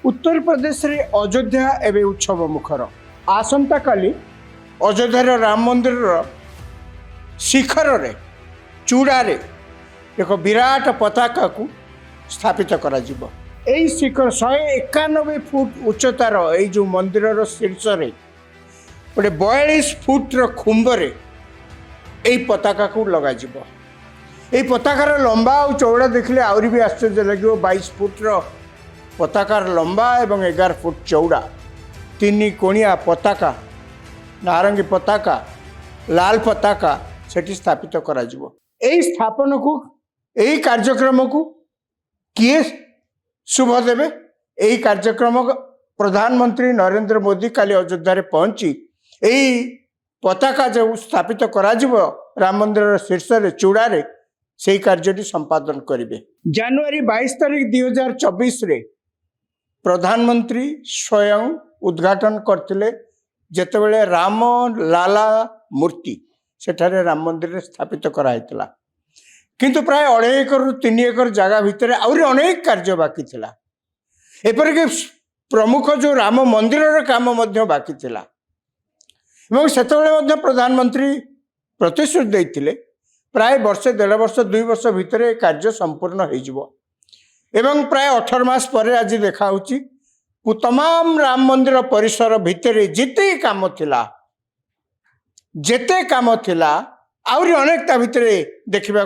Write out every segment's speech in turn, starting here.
उत्तर प्रदेश रे अयोध्या एवं उत्सव मुखर आसंता काली अयोध्यार राम मंदिर शिखर रे चूड़ा रे एक विराट पताका को स्थापित करा जिवो। एई शिखर 191 फुट उच्चतार एई जो मंदिर शीर्ष रे गोटे 42 फुट खुंब रे एई पताका को लगा जिवो। एई पताकार लंबा और चौड़ा देखले आउरी भी आश्चर्य लगे। 22 फुट पताकार लंबा एवं 11 फुट चौड़ा 3 कोणिया पताका नारंगी पताका लाल पताका सेठी स्थापित करा जिवो। एई स्थापन को एई कार्यक्रम को किए शुभ देवे? एई कार्यक्रम प्रधानमंत्री नरेंद्र मोदी काली अयोध्या रे पहुंची एई पताका जो स्थापित करा जिवो राम मंदिर शीर्ष रे चूड़ा रे से कार्यटी संपादन करेंगे। जनवरी 22 तारीख 2024 रे प्रधानमंत्री स्वयं उद्घाटन करते जेतेबेले राम लाला मूर्ति सेठारे राम मंदिर रे स्थापित कराइतला। किंतु प्राय 2.5 एकर 3 एकर जगह भितर आउरी अनेक कार्य बाकी थिला। एपरिक प्रमुख जो राम मंदिर काम मध्य बाकी थिला एवं सेतेबेले मध्य प्रधानमंत्री प्रतिश्रुति देइथिले प्राय वर्षे 1.5 वर्ष 2 वर्ष भितर कार्य संपूर्ण हो जिवो। एवं प्राय 18 मास पर आज देखा होची तमाम राम मंदिर परिसर भितर जिते काम थिला आउरी अनेक ता भितर देखा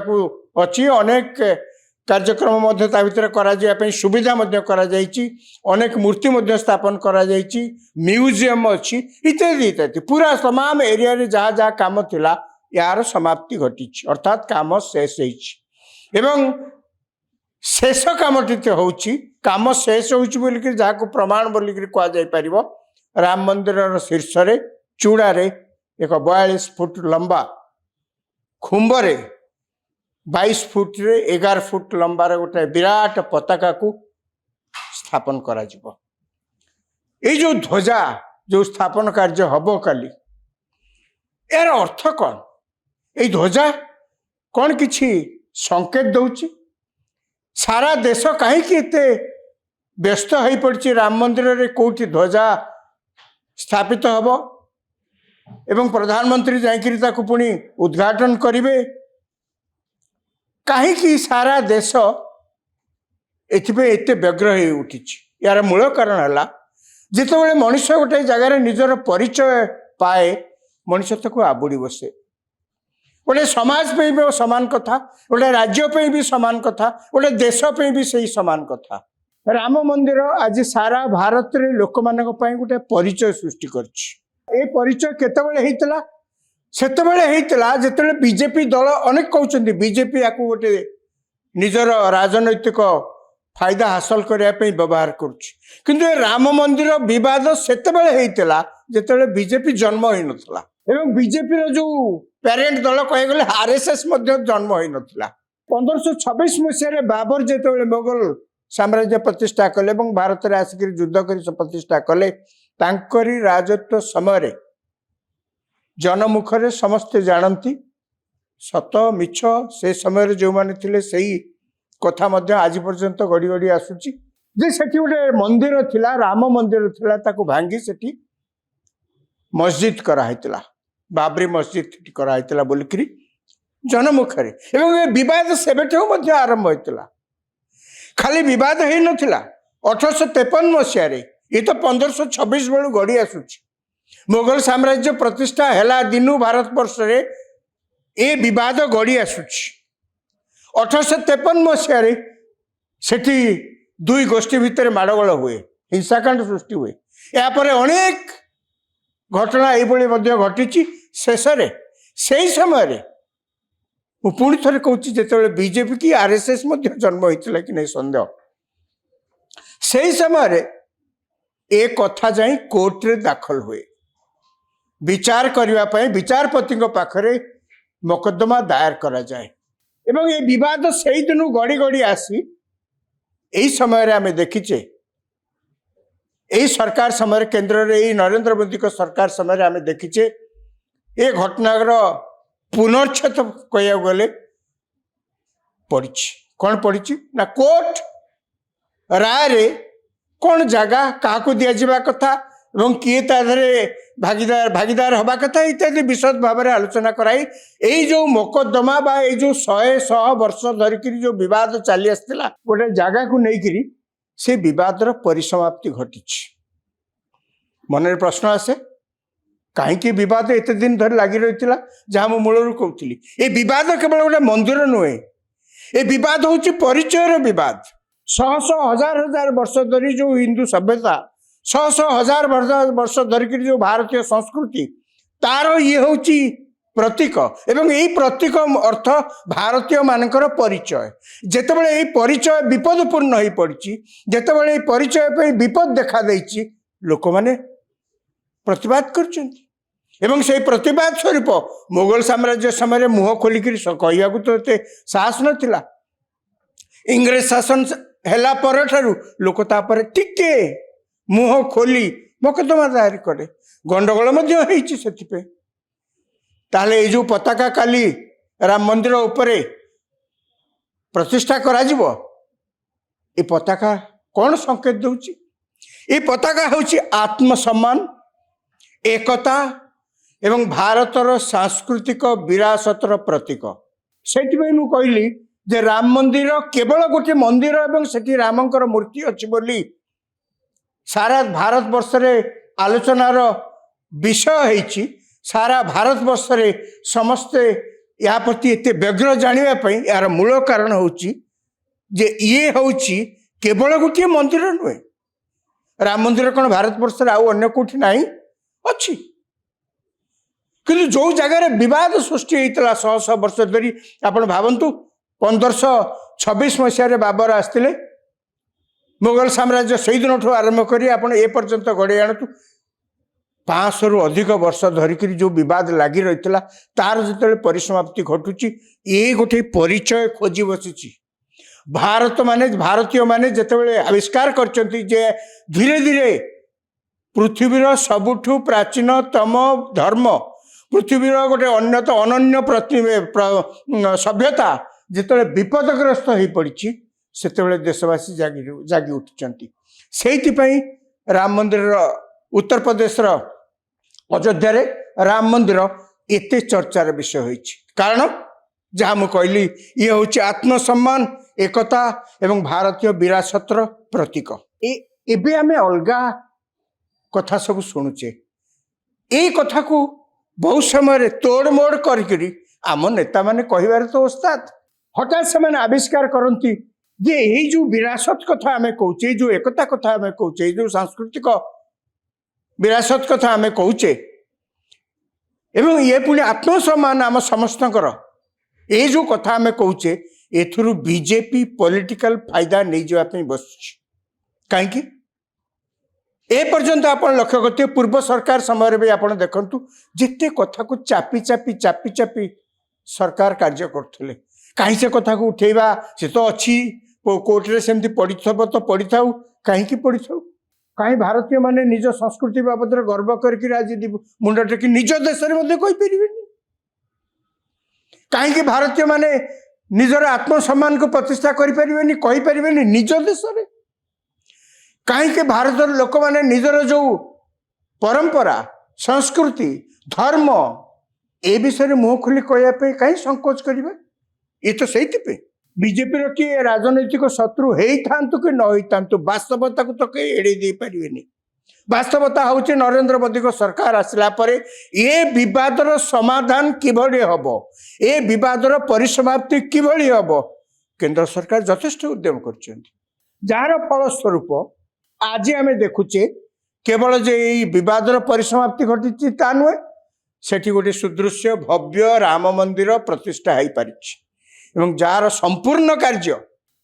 अच्छी अनेक कार्यक्रम मध्य ता भितर करा जाय पई सुविधा मध्य करा जायची। अनेक मूर्ति मध्य स्थापन करा जायची, म्यूजियम अच्छी इत्यादि इत्यादि पूरा तमाम एरिया रे जहाँ जहाँ काम थिला यार समाप्ति घटी अर्थात काम शेष एवं शेष कामटी होची काम शेष होली जहाँ को प्रमाण बोलिक कह जाय परिबो। राम मंदिर शीर्ष रे चूड़ा रे एक 42 फुट लंबा खुंब रे 22 फुट रे 11 फुट लंबा रे गोटे विराट पताका को स्थापन करा जिवो। ए जो ध्वजा जो स्थापन कार्य हबो काली यार अर्थ कौन? ये ध्वजा कौन किछि संकेत दौची? सारा देश कहीं व्यस्त हो पड़ी राम मंदिर रे कोठी ध्वजा स्थापित हब एवं प्रधानमंत्री जाइकरी ताकु पुणी उद्घाटन करिवे। कहीं सारा देश एथिपे एते व्यग्र हो उठी। यार मूल कारण है जितेबाला मनुष्य गोटे जगार निजर परिचय पाए मनुष्य ताकु आबुड़ी बसे। गोटे समाज पे भी समान कथा, गोटे राज्य पे भी समान कथा, गोटे देश पे भी सही समान कथा। राम मंदिर आज सारा भारत रे लोक मानक पई गोटे परिचय सृष्टि करछि। ए परिचय केतेबेले हेतला? सेतेबेले हेतला जेतेबेले बीजेपी दल अनेक कहउछन्ती बीजेपी याकू गोटे निजर राजनैतिक फायदा हासिल करने पे व्यवहार करुछि। किंतु ए राम मंदिर विवाद सेतेबेले हेतला जेतेबेले बीजेपी जन्म होई नथला एवं बीजेपी रो जो पेरेंट दल कहे गले आरएसएस मध्य जन्म होई नथला। 1526 मसीह बाबर जेतेबेले मोगल साम्राज्य प्रतिष्ठा कले एवं भारत रे आसिक युद्ध करी प्रतिष्ठा कले तांकरी राजत्व समय जनमुखरे समस्त जानती सत मिछ से समय जो माने थिले सही कथा मध्य आज पर्यंत गड़ी गड़ी आसुची जे सेठी गोटे मंदिर थिला राम मंदिर थिला ताको भांगी सेठी मस्जिद कराइतला बाबरी मस्जिद कराइतला बोलिकरी जनमुखरे एवं ए विवाद सेबेठो मध्य आरंभ होइतला। खाली विवाद हे नथिला 1853 मसीह रे ये तो 1526 बेलू गड़ी आसुची। मुगल साम्राज्य प्रतिष्ठा हेला दिनु भारत वर्ष रे ए विवाद गड़ी आसुची। 1853 मसीह रे सेठी दुई गोष्ठी भितर माड़गोल हुए, हिंसाकांड सृष्टि हुए। या पर अनेक घटना ये घटी शेष से समय पुणी थे कहूँ जिते बीजेपी की आरएसएस जन्म होता कि नहीं सन्देह से समय ए कथा जाई कोर्ट रे दाखल हुए विचार करने विचारपति पाखरे मोकदमा दायर करा जाए एवं ये विवाद से दिन गड़ी गड़ी आसी यही समय आम देखीचे यही सरकार समय केंद्र रे नरेंद्र मोदी को सरकार समय आम देखीचे ये घटनार पुनर्छेद कह गले पड़ी कौन पड़ी ना कोर्ट राय रे कौन जगह क्या दिज्वा कथा और किए भागीदार हवा कथा इत्यादि विशद भाव में आलोचना कराई यही जो मोकदमा बा ये जो 100 वर्ष धरिक जो विवाद चली आसला गोटे जगह को लेकर से विवादर परिसमाप्ति घटी मन प्रश्न आसे कहीं विवाद एत दिन धरी लगी रही जहाँ मु मूलर कहती ये विवाद केवल गोटे मंदिर नुहे ये विवाद हूँ परिचय विवाद शह शह हजार हजार वर्ष धरी जो हिंदू सभ्यता शह शह हजार वर्ष धरिक जो भारतीय संस्कृति तार ये हूँ प्रतीक एवं यही प्रतीक अर्थ भारतीय मानकर परिचय जेतेबेले यही परिचय विपदपूर्ण हो पड़ी जेतेबेले परिचय पे विपद देखा देछि लोक माने प्रतिवाद कर प्रतिवाद स्वरूप मुगल साम्राज्य समय मुह खोलिक कहवा तो ये साहस नाला इंग्रेज शासन हैला पर ठारू लोक तापर टिके मुह खोली मोकदमा दायर करे गंडगोल से ताले ये जो पताका काली राम मंदिर उपरे प्रतिष्ठा करा जिवो ये पताका कौन संकेत दूची ये पताका होची आत्मसम्मान एकता एवं भारतर सांस्कृतिक विरासतर प्रतीक से कहली जे राम मंदिर केवल गोटे मंदिर एवं सेठी रामंकर मूर्ति अच्छी बोली सारा भारत वर्ष रे आलोचनार विषय है सारा भारत वर्ष रे समस्ते या प्रति एते व्यग्र जानापी यार मूल कारण होची जे ये होची केवल गोटे मंदिर नुहे राम मंदिर कौन भारत वर्ष रे आउ अन्य कोठी नहीं अच्छी किंतु जो जगह विवाद सृष्टि होता शह शह वर्ष धरी आपण भावतु 1526 मसीह बाबर आसते मुगल साम्राज्य से दिन आरंभ कर ए पर्यंत गड़े आणतु 500 रु अधिक वर्ष धरिक जो विवाद लगी रही तार जो परिसमाप्ति घटुची ये गोटे परिचय खोजी बसी भारत माने भारतीय माने जितेबाला आविष्कार कर धीरे धीरे पृथ्वीर सबुठु प्राचीनतम धर्म पृथ्वीर गोटे अनन्य सभ्यता जिते विपदग्रस्त हो पड़ी से देशवासी जागी उठिंट से राम मंदिर उत्तर प्रदेश अयोध्या राम मंदिर एते चर्चार विषय हो कारण जहाँ मुझे कहली ये हूँ आत्मसम्मान एकता एवं भारतीय विरासतर प्रतीक एबे आमे अलगा कथा सब शुणुचे ये कथा को बहुत समय तोड़ मोड़ करी आम नेता माने कहबार तो उस्ताद हठात से आविष्कार करती जे यही जो विरासत कथा आम कौचे जो एकता कथा आम कौचे जो सांस्कृतिक विरासत कथा आम कौचे एवं ये पुणी आत्मसम्मान आम समस्त ये जो कथा आम कौचे एथुरु बीजेपी पॉलिटिकल फायदा नहीं जावाई बस कहीं ए पर्यंत आप लक्ष्य करते पूर्व सरकार समय भी आप देखु जिते कथा को चापी चापी चापी चापी सरकार कार्य करते कहीं से कथा को उठेबा से तो अच्छी कोर्ट रे सेमती पड़ी तो पड़ी था कहीं पड़ी था कहीं भारतीय माने निज संस्कृति बाबद गर्व करके आज मुंड टेकी निज देश में कहीपर कहीं भारतीय माने निजर आत्मसम्मान को प्रतिष्ठा करें निज देश में कहीं भारत लोक माने निजर जो परंपरा संस्कृति धर्म ए विषय मुह खोली कहवाई कहीं संकोच करेंगे ये तो से बीजेपी किए राजनैतिक शत्रु होता कि न होता वास्तवता को तो कहीं एड़े दे पारे वास्तवता हूँ नरेंद्र मोदी को सरकार आसला परे ये विवादर समाधान किभली हम ए विवादर परिसमाप्ति किभली हम केंद्र सरकार यथेष्ट उद्यम कर जार फलस्वरूप आज आम देखुचे केवल जे विवादर परिसमाप्ति घटी ता नुहे सेठी गोटे सुदृश्य भव्य राम मंदिर प्रतिष्ठा हो पारी एवं जार संपूर्ण कार्य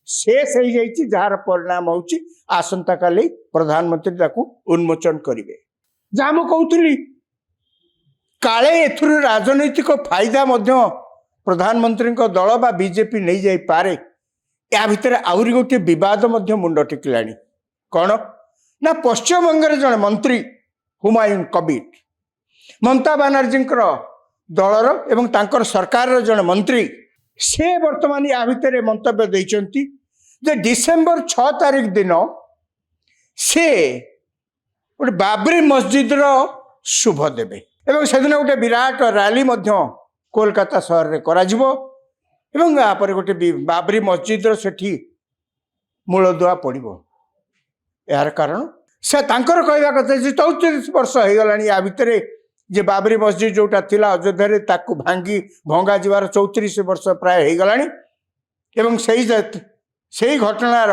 शेष हो जाइए जार परिणाम होची आसंता काली प्रधानमंत्री ताकू उन्मोचन करेंगे जहाँ मुझे कहती काले एथुरु राजनैतिक फायदा प्रधानमंत्री दल बा बीजेपी नहीं जाई पारे या भितर आउरी गोटे विवाद मुंड टेकिलानी कौन ना पश्चिम बंग जड़े मंत्री हुमायूं कबीर ममता बानर्जी दलर एवं तांकर सरकार जड़े मंत्री से वर्तमान या भितर मंतव्य देइचंती जे डिसेंबर 6 तारिख दिन ସେ ଗୋଟେ ବାବରି ମସଜିଦର ଶୁଭ ଦେବେ ଏବଂ ସେଦିନ ଗୋଟେ ବିରାଟ ରାଲି ମଧ୍ୟ କୋଲକାତା ସହରରେ କରାଯିବ ଏବଂ ତାପରେ ଗୋଟେ ବାବରି ମସଜିଦର ସେଠି ମୂଳଦୁଆ ପଡ଼ିବ। ଏହାର କାରଣ ସେ ତାଙ୍କର କହିବା କଥା ଯେ 34 ବର୍ଷ ହେଇଗଲାଣି ୟା ଭିତରେ ଯେ ବାବରି ମସଜିଦ ଯୋଉଟା ଥିଲା ଅଯୋଧ୍ୟାରେ ତାକୁ ଭଙ୍ଗା ଯିବାର 34 ବର୍ଷ ପ୍ରାୟ ହେଇଗଲାଣି ଏବଂ ସେଇ ଘଟଣାର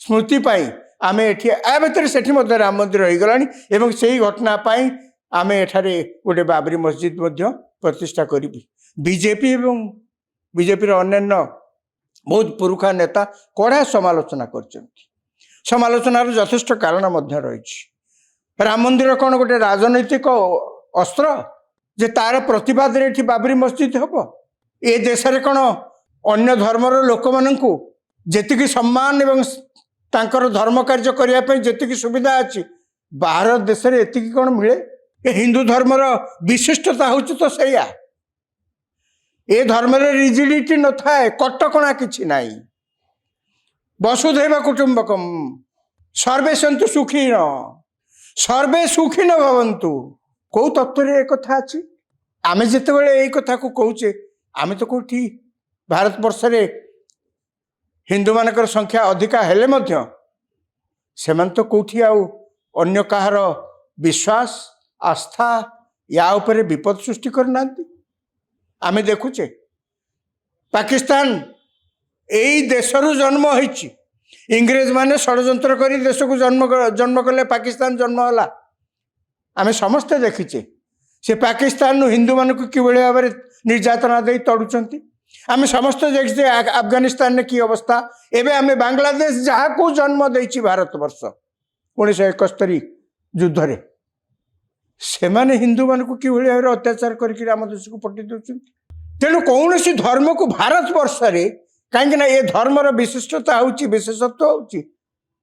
ସ୍ମୃତି ପାଇଁ ଆମେ ଏଠି ୟା ଭିତରେ ସେଠି ମଧ୍ୟ ରାମ ମନ୍ଦିର ହେଇଗଲାଣି ଏବଂ ସେଇ ଘଟଣା ପାଇଁ ଆମେ ଏଠାରେ ଗୋଟେ ବାବରି ମସଜିଦ ମଧ୍ୟ ପ୍ରତିଷ୍ଠା କରିବି। ବିଜେପି ଏବଂ ବିଜେପିର ଅନ୍ୟାନ୍ୟ ବହୁତ ପୁରୁଖା ନେତା କଡ଼ା ସମାଲୋଚନା କରିଛନ୍ତି। ସମାଲୋଚନାର ଯଥେଷ୍ଟ କାରଣ ମଧ୍ୟ ରହିଛି। ରାମ ମନ୍ଦିର କ'ଣ ଗୋଟେ ରାଜନୈତିକ ଅସ୍ତ୍ର ଯେ ତାର ପ୍ରତିବାଦରେ ଏଠି ବାବରି ମସଜିଦ ହେବ? ଏ ଦେଶରେ କ'ଣ ଅନ୍ୟ ଧର୍ମର ଲୋକମାନଙ୍କୁ ଯେତିକି ସମ୍ମାନ ଏବଂ ତାଙ୍କର ଧର୍ମ କାର୍ଯ୍ୟ କରିବା ପାଇଁ ଯେତିକି ସୁବିଧା ଅଛି ବାହାର ଦେଶରେ ଏତିକି କ'ଣ ମିଳେ? ଏ ହିନ୍ଦୁ ଧର୍ମର ବିଶିଷ୍ଟତା ହେଉଛି ତ ସେଇଆ। ଏ ଧର୍ମରେ ରିଜିଡିଟି ନଥାଏ, କଟକଣା କିଛି ନାହିଁ। ବସୁଧୈବ କୁଟୁମ୍ବକମ୍ ସର୍ବେ ସନ୍ତୁ ସୁଖୀନ ସର୍ବେ ସୁଖୀନ ଭବନ୍ତୁ। କୋଉ ତତ୍ତ୍ୱରେ ଏ କଥା ଅଛି? ଆମେ ଯେତେବେଳେ ଏଇ କଥାକୁ କହୁଛେ ଆମେ ତ କୋଉଠି ଭାରତବର୍ଷରେ ହିନ୍ଦୁମାନଙ୍କର ସଂଖ୍ୟା ଅଧିକା ହେଲେ ମଧ୍ୟ ସେମାନେ ତ କୋଉଠି ଆଉ ଅନ୍ୟ କାହାର ବିଶ୍ୱାସ ଆସ୍ଥା ୟା ଉପରେ ବିପଦ ସୃଷ୍ଟି କରିନାହାନ୍ତି। ଆମେ ଦେଖୁଛେ ପାକିସ୍ତାନ ଏଇ ଦେଶରୁ ଜନ୍ମ ହେଇଛି। ଇଂରେଜ ମାନେ ଷଡ଼ଯନ୍ତ୍ର କରି ଦେଶକୁ ଜନ୍ମ କଲେ, ପାକିସ୍ତାନ ଜନ୍ମ ହେଲା। ଆମେ ସମସ୍ତେ ଦେଖିଛେ ସେ ପାକିସ୍ତାନରୁ ହିନ୍ଦୁମାନଙ୍କୁ କିଭଳି ଭାବରେ ନିର୍ଯାତନା ଦେଇ ତଡ଼ୁଛନ୍ତି। ଆମେ ସମସ୍ତେ ଦେଖିଛେ ଆଫଗାନିସ୍ତାନରେ କି ଅବସ୍ଥା। ଏବେ ଆମେ ବାଂଲାଦେଶ ଯାହାକୁ ଜନ୍ମ ଦେଇଛି ଭାରତବର୍ଷ 1971 ଯୁଦ୍ଧରେ, ସେମାନେ ହିନ୍ଦୁମାନଙ୍କୁ କିଭଳି ଭାବରେ ଅତ୍ୟାଚାର କରିକି ଆମ ଦେଶକୁ ପଠାଇ ଦେଉଛନ୍ତି। ତେଣୁ କୌଣସି ଧର୍ମକୁ ଭାରତବର୍ଷରେ, କାହିଁକି ନା ଏ ଧର୍ମର ବିଶିଷ୍ଟତା ହେଉଛି ବିଶେଷତ୍ୱ ହେଉଛି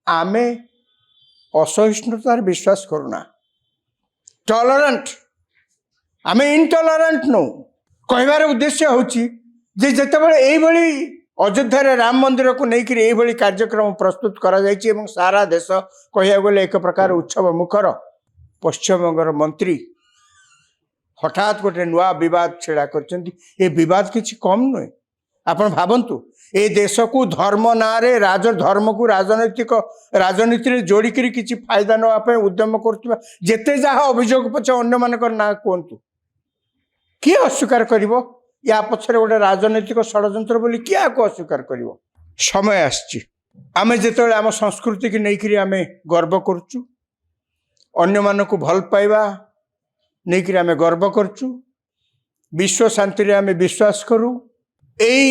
ଆମେ ଅସହିଷ୍ଣୁତାରେ ବିଶ୍ୱାସ କରୁନା, ଟଲରାଣ୍ଟ। ଆମେ ଇନଟଲରାଣ୍ଟ ନୁହଁ। କହିବାର ଉଦ୍ଦେଶ୍ୟ ହେଉଛି ଯେ ଯେତେବେଳେ ଏଇଭଳି ଅଯୋଧ୍ୟାରେ ରାମ ମନ୍ଦିରକୁ ନେଇକରି ଏଇଭଳି କାର୍ଯ୍ୟକ୍ରମ ପ୍ରସ୍ତୁତ କରାଯାଇଛି ଏବଂ ସାରା ଦେଶ କହିବାକୁ ଗଲେ ଏକ ପ୍ରକାର ଉତ୍ସବ ମୁଖର, ପଶ୍ଚିମବଙ୍ଗର ମନ୍ତ୍ରୀ ହଠାତ୍ ଗୋଟେ ନୂଆ ବିବାଦ ଛିଡ଼ା କରିଛନ୍ତି। ଏ ବିବାଦ କିଛି କମ୍ ନୁହେଁ। ଆପଣ ଭାବନ୍ତୁ, ଏ ଦେଶକୁ ଧର୍ମ ନାଁରେ ଧର୍ମକୁ ରାଜନୀତିରେ ଯୋଡ଼ିକିରି କିଛି ଫାଇଦା ନେବା ପାଇଁ ଉଦ୍ୟମ କରୁଥିବା ଯେତେ ଯାହା ଅଭିଯୋଗ ପଛେ ଅନ୍ୟମାନଙ୍କର ନାଁ କୁହନ୍ତୁ, କିଏ ଅସ୍ୱୀକାର କରିବ? ୟା ପଛରେ ଗୋଟେ ରାଜନୈତିକ ଷଡ଼ଯନ୍ତ୍ର ବୋଲି କିଏ ଆକୁ ଅସ୍ୱୀକାର କରିବ? ସମୟ ଆସିଛି ଆମେ ଯେତେବେଳେ ଆମ ସଂସ୍କୃତିକି ନେଇକରି ଆମେ ଗର୍ବ କରୁଛୁ, ଅନ୍ୟମାନଙ୍କୁ ଭଲ ପାଇବା ନେଇକରି ଆମେ ଗର୍ବ କରୁଛୁ, ବିଶ୍ୱ ଶାନ୍ତିରେ ଆମେ ବିଶ୍ୱାସ କରୁ, ଏଇ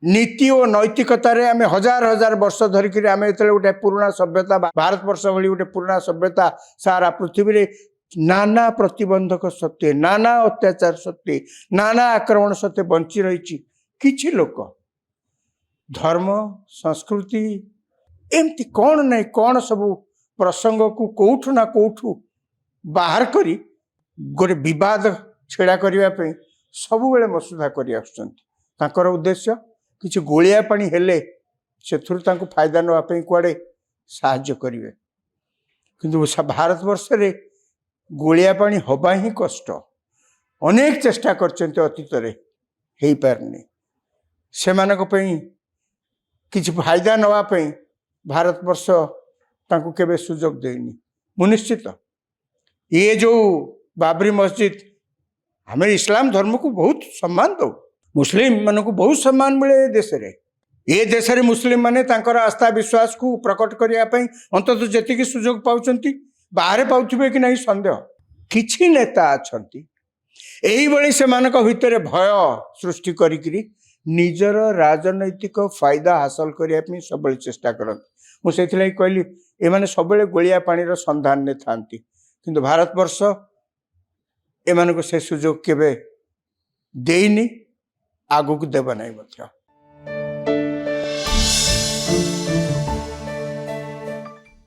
ନୀତି ଓ ନୈତିକତାରେ ଆମେ ହଜାର ହଜାର ବର୍ଷ ଧରିକିରି ଆମେ ଯେତେବେଳେ ଗୋଟେ ପୁରୁଣା ସଭ୍ୟତା, ଭାରତବର୍ଷ ଭଳି ଗୋଟେ ପୁରୁଣା ସଭ୍ୟତା ସାରା ପୃଥିବୀରେ ନାନା ପ୍ରତିବନ୍ଧକ ସତ୍ତ୍ୱେ, ନାନା ଅତ୍ୟାଚାର ସତ୍ତ୍ୱେ, ନାନା ଆକ୍ରମଣ ସତ୍ତ୍ୱେ ବଞ୍ଚି ରହିଛି, କିଛି ଲୋକ ଧର୍ମ ସଂସ୍କୃତି ଏମିତି କ'ଣ ନାହିଁ କ'ଣ ସବୁ ପ୍ରସଙ୍ଗକୁ କୋଉଠୁ ନା କୋଉଠୁ ବାହାର କରି ଗୋଟେ ବିବାଦ ଛିଡ଼ା କରିବା ପାଇଁ ସବୁବେଳେ ମସୁଧା କରି ଆସୁଛନ୍ତି। ତାଙ୍କର ଉଦ୍ଦେଶ୍ୟ କିଛି ଗୋଳିଆ ପାଣି ହେଲେ ସେଥିରୁ ତାଙ୍କୁ ଫାଇଦା ନେବା ପାଇଁ କୁଆଡ଼େ ସାହାଯ୍ୟ କରିବେ। କିନ୍ତୁ ଭାରତବର୍ଷରେ ଗୋଳିଆ ପାଣି ହେବା ହିଁ କଷ୍ଟ। ଅନେକ ଚେଷ୍ଟା କରିଛନ୍ତି ଅତୀତରେ, ହେଇପାରିନି। ସେମାନଙ୍କ ପାଇଁ କିଛି ଫାଇଦା ନେବା ପାଇଁ ଭାରତବର୍ଷ ତାଙ୍କୁ କେବେ ସୁଯୋଗ ଦେଇନି। ମୁଁ ନିଶ୍ଚିତ ଇଏ ଯେଉଁ ବାବରି ମସଜିଦ, ଆମେ ଇସଲାମ ଧର୍ମକୁ ବହୁତ ସମ୍ମାନ ଦେଉ, ମୁସଲିମ ମାନଙ୍କୁ ବହୁତ ସମ୍ମାନ ମିଳେ ଏ ଦେଶରେ। ଏ ଦେଶରେ ମୁସଲିମ ମାନେ ତାଙ୍କର ଆସ୍ଥା ବିଶ୍ୱାସକୁ ପ୍ରକଟ କରିବା ପାଇଁ ଅନ୍ତତଃ ଯେତିକି ସୁଯୋଗ ପାଉଛନ୍ତି ବାହାରେ ପାଉଥିବେ କି ନାହିଁ ସନ୍ଦେହ। କିଛି ନେତା ଅଛନ୍ତି ଏଇଭଳି ସେମାନଙ୍କ ଭିତରେ ଭୟ ସୃଷ୍ଟି କରିକିରି ନିଜର ରାଜନୈତିକ ଫାଇଦା ହାସଲ କରିବା ପାଇଁ ସବୁବେଳେ ଚେଷ୍ଟା କରନ୍ତି। ମୁଁ ସେଇଥିଲାଗି କହିଲି ଏମାନେ ସବୁବେଳେ ଗୋଳିଆ ପାଣିର ସନ୍ଧାନରେ ଥାନ୍ତି, କିନ୍ତୁ ଭାରତବର୍ଷ ଏମାନଙ୍କୁ ସେ ସୁଯୋଗ କେବେ ଦେଇନି, ଆଗକୁ ଦେବ ନାହିଁ ମଧ୍ୟ।